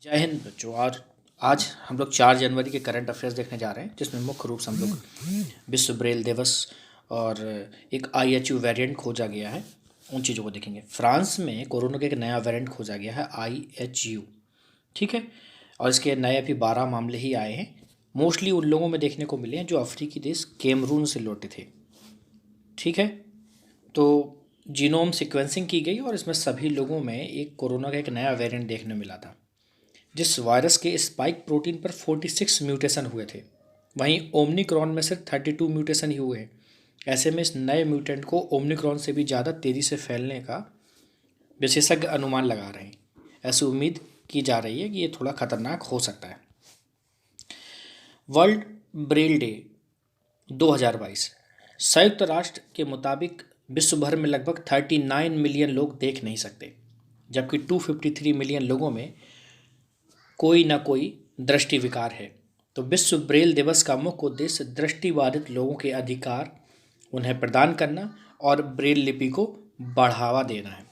जय हिंद बच्चों। आज हम लोग 4 जनवरी के करंट अफेयर्स देखने जा रहे हैं, जिसमें मुख्य रूप से हम लोग विश्व ब्रेल दिवस और एक IHU वेरिएंट खोजा गया है, उन चीज़ों को देखेंगे। फ्रांस में कोरोना का एक नया वेरिएंट खोजा गया है IHU, ठीक है, और इसके नए अभी 12 मामले ही आए हैं। मोस्टली उन लोगों में देखने को मिले हैं जो अफ्रीकी देश कैमरून से लौटे थे, ठीक है। तो जीनोम सीक्वेंसिंग की गई और इसमें सभी लोगों में एक कोरोना का एक नया वेरिएंट देखने मिला था, जिस वायरस के स्पाइक प्रोटीन पर 46 म्यूटेशन हुए थे। वहीं ओमनिक्रॉन में सिर्फ 32 म्यूटेशन ही हुए हैं। ऐसे में इस नए म्यूटेंट को ओमनिक्रॉन से भी ज़्यादा तेज़ी से फैलने का विशेषज्ञ अनुमान लगा रहे हैं। ऐसी उम्मीद की जा रही है कि ये थोड़ा खतरनाक हो सकता है। World Braille day 2022। संयुक्त राष्ट्र के मुताबिक विश्व भर में लगभग 39 मिलियन लोग देख नहीं सकते, जबकि 253 मिलियन लोगों में कोई ना कोई दृष्टि विकार है। तो विश्व ब्रेल दिवस का मुख्य उद्देश्य दृष्टिबाधित लोगों के अधिकार उन्हें प्रदान करना और ब्रेल लिपि को बढ़ावा देना है।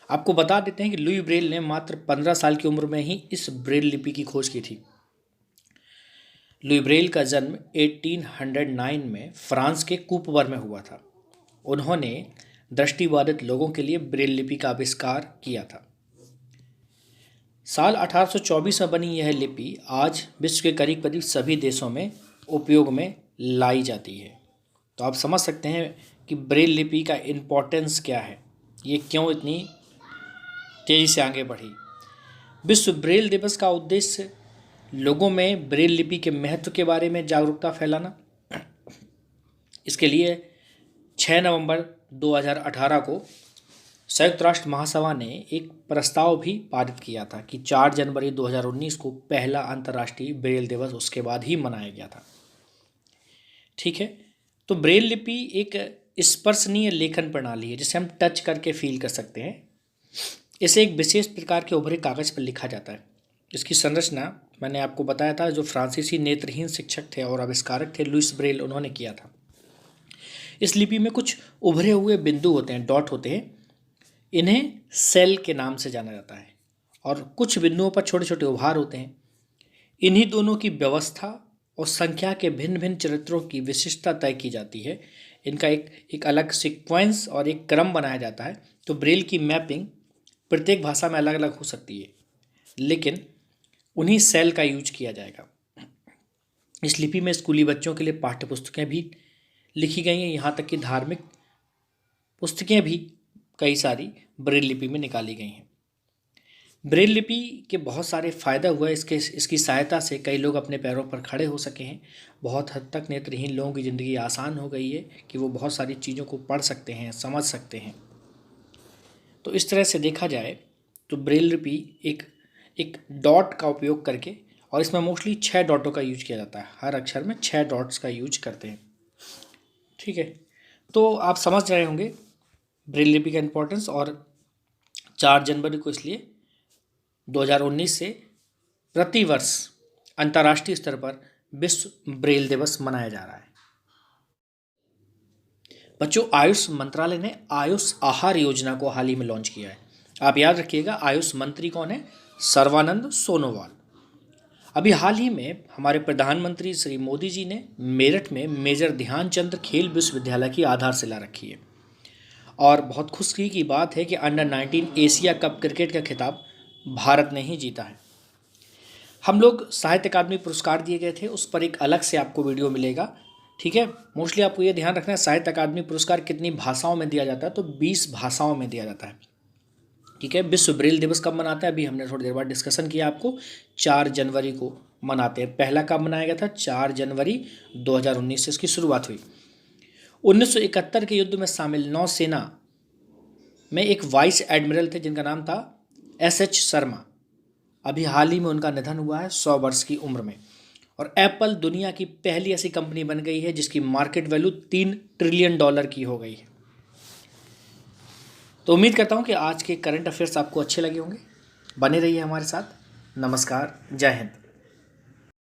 आपको बता देते हैं कि लुई ब्रेल ने मात्र 15 साल की उम्र में ही इस ब्रेल लिपि की खोज की थी। लुई ब्रेल का जन्म 1809 में फ्रांस के कूपवर में हुआ था। उन्होंने दृष्टिबाधित लोगों के लिए ब्रेल लिपि का आविष्कार किया था। साल 1824 में बनी यह लिपि आज विश्व के करीब करीब सभी देशों में उपयोग में लाई जाती है। तो आप समझ सकते हैं कि ब्रेल लिपि का इम्पोर्टेंस क्या है, ये क्यों इतनी तेज़ी से आगे बढ़ी। विश्व ब्रेल दिवस का उद्देश्य लोगों में ब्रेल लिपि के महत्व के बारे में जागरूकता फैलाना। इसके लिए 6 नवंबर 2018 को संयुक्त राष्ट्र महासभा ने एक प्रस्ताव भी पारित किया था कि 4 जनवरी 2019 को पहला अंतर्राष्ट्रीय ब्रेल दिवस उसके बाद ही मनाया गया था, ठीक है। तो ब्रेल लिपि एक स्पर्शनीय लेखन प्रणाली है जिसे हम टच करके फील कर सकते हैं। इसे एक विशेष प्रकार के उभरे कागज़ पर लिखा जाता है। इसकी संरचना मैंने आपको बताया था, जो फ्रांसीसी नेत्रहीन शिक्षक थे और आविष्कारक थे लुईस ब्रेल, उन्होंने किया था। इस लिपि में कुछ उभरे हुए बिंदु होते हैं, डॉट होते हैं। इन्हें सेल के नाम से जाना जाता है और कुछ बिंदुओं पर छोटे छोटे उभार होते हैं। इन्हीं दोनों की व्यवस्था और संख्या के भिन्न भिन्न चरित्रों की विशिष्टता तय की जाती है। इनका एक अलग सीक्वेंस और एक क्रम बनाया जाता है। तो ब्रेल की मैपिंग प्रत्येक भाषा में अलग अलग हो सकती है, लेकिन उन्हीं सेल का यूज किया जाएगा। इस लिपि में स्कूली बच्चों के लिए पाठ्य पुस्तकें भी लिखी गई हैं, यहाँ तक कि धार्मिक पुस्तकें भी कई सारी ब्रेल लिपि में निकाली गई हैं। ब्रेल लिपि के बहुत सारे फ़ायदा हुआ है। इसकी सहायता से कई लोग अपने पैरों पर खड़े हो सके हैं। बहुत हद तक नेत्रहीन लोगों की ज़िंदगी आसान हो गई है कि वो बहुत सारी चीज़ों को पढ़ सकते हैं, समझ सकते हैं। तो इस तरह से देखा जाए तो ब्रेल लिपि एक डॉट का उपयोग करके, और इसमें मोस्टली 6 डॉटों का यूज किया जाता है। हर अक्षर में 6 डॉट्स का यूज करते हैं, ठीक है। तो आप समझ रहे होंगे ब्रेल लिपि का इम्पोर्टेंस। और 4 जनवरी को इसलिए 2019 से प्रतिवर्ष अंतर्राष्ट्रीय स्तर पर विश्व ब्रेल दिवस मनाया जा रहा है। बच्चों, आयुष मंत्रालय ने आयुष आहार योजना को हाल ही में लॉन्च किया है। आप याद रखिएगा, आयुष मंत्री कौन है? सर्बानंद सोनोवाल। अभी हाल ही में हमारे प्रधानमंत्री श्री मोदी जी ने मेरठ में मेजर ध्यानचंद खेल विश्वविद्यालय की आधारशिला रखी है। और बहुत खुशी की बात है कि अंडर 19 एशिया कप क्रिकेट का खिताब भारत ने ही जीता है। हम लोग साहित्य अकादमी पुरस्कार दिए गए थे, उस पर एक अलग से आपको वीडियो मिलेगा, ठीक है। मोस्टली आपको ये ध्यान रखना है, साहित्य अकादमी पुरस्कार कितनी भाषाओं में दिया जाता है, तो 20 भाषाओं में दिया जाता है, ठीक है। विश्व ब्रेल दिवस कब मनाते हैं, अभी हमने थोड़ी देर बाद डिस्कशन किया आपको। 4 जनवरी को मनाते हैं। पहला कब मनाया गया था? 4 जनवरी 2019 से इसकी शुरुआत हुई। 1971 के युद्ध में शामिल नौसेना में एक वाइस एडमिरल थे जिनका नाम था SH शर्मा। अभी हाल ही में उनका निधन हुआ है 100 वर्ष की उम्र में। और एप्पल दुनिया की पहली ऐसी कंपनी बन गई है जिसकी मार्केट वैल्यू $3 ट्रिलियन की हो गई है। तो उम्मीद करता हूँ कि आज के करंट अफेयर्स आपको अच्छे लगे होंगे। बने रहिए हमारे साथ। नमस्कार, जय हिंद।